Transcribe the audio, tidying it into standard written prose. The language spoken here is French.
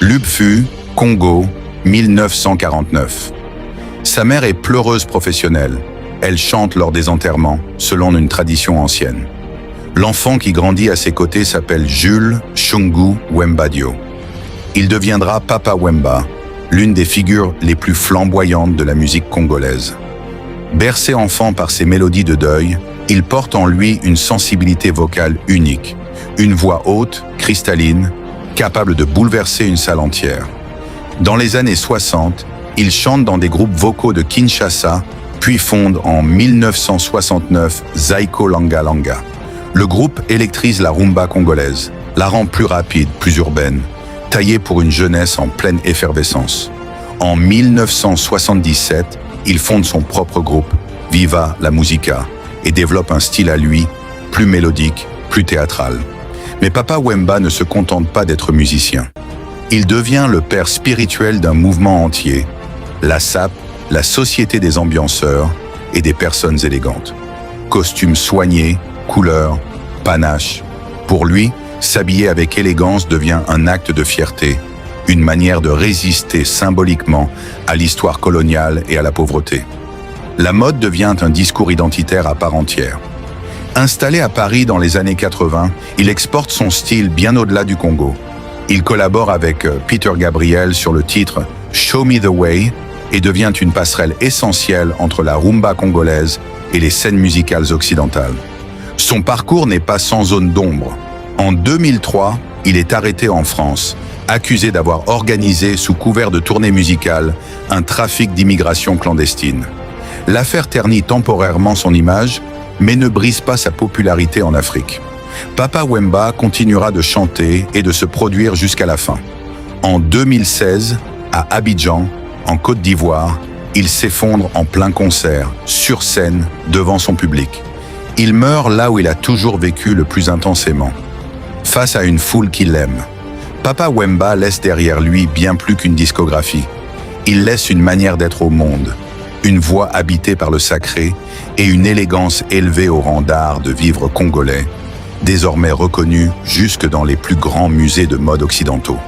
Lubfu, Congo, 1949. Sa mère est pleureuse professionnelle. Elle chante lors des enterrements, selon une tradition ancienne. L'enfant qui grandit à ses côtés s'appelle Jules Shungu Wembadio. Il deviendra Papa Wemba, l'une des figures les plus flamboyantes de la musique congolaise. Bercé enfant par ses mélodies de deuil, il porte en lui une sensibilité vocale unique, une voix haute, cristalline, capable de bouleverser une salle entière. Dans les années 60, il chante dans des groupes vocaux de Kinshasa, puis fonde en 1969 Zaiko Langa Langa. Le groupe électrise la rumba congolaise, la rend plus rapide, plus urbaine, taillée pour une jeunesse en pleine effervescence. En 1977, il fonde son propre groupe, Viva la Musica, et développe un style à lui, plus mélodique, plus théâtral. Mais Papa Wemba ne se contente pas d'être musicien. Il devient le père spirituel d'un mouvement entier, la SAP, la Société des ambianceurs et des personnes élégantes. Costumes soignés, couleurs, panache. Pour lui, s'habiller avec élégance devient un acte de fierté, une manière de résister symboliquement à l'histoire coloniale et à la pauvreté. La mode devient un discours identitaire à part entière. Installé à Paris dans les années 80, il exporte son style bien au-delà du Congo. Il collabore avec Peter Gabriel sur le titre « Show Me the Way » et devient une passerelle essentielle entre la rumba congolaise et les scènes musicales occidentales. Son parcours n'est pas sans zone d'ombre. En 2003, il est arrêté en France, accusé d'avoir organisé, sous couvert de tournées musicales, un trafic d'immigration clandestine. L'affaire ternit temporairement son image, mais ne brise pas sa popularité en Afrique. Papa Wemba continuera de chanter et de se produire jusqu'à la fin. En 2016, à Abidjan, en Côte d'Ivoire, il s'effondre en plein concert, sur scène, devant son public. Il meurt là où il a toujours vécu le plus intensément, face à une foule qui l'aime. Papa Wemba laisse derrière lui bien plus qu'une discographie. Il laisse une manière d'être au monde, une voix habitée par le sacré et une élégance élevée au rang d'art de vivre congolais, désormais reconnu jusque dans les plus grands musées de mode occidentaux.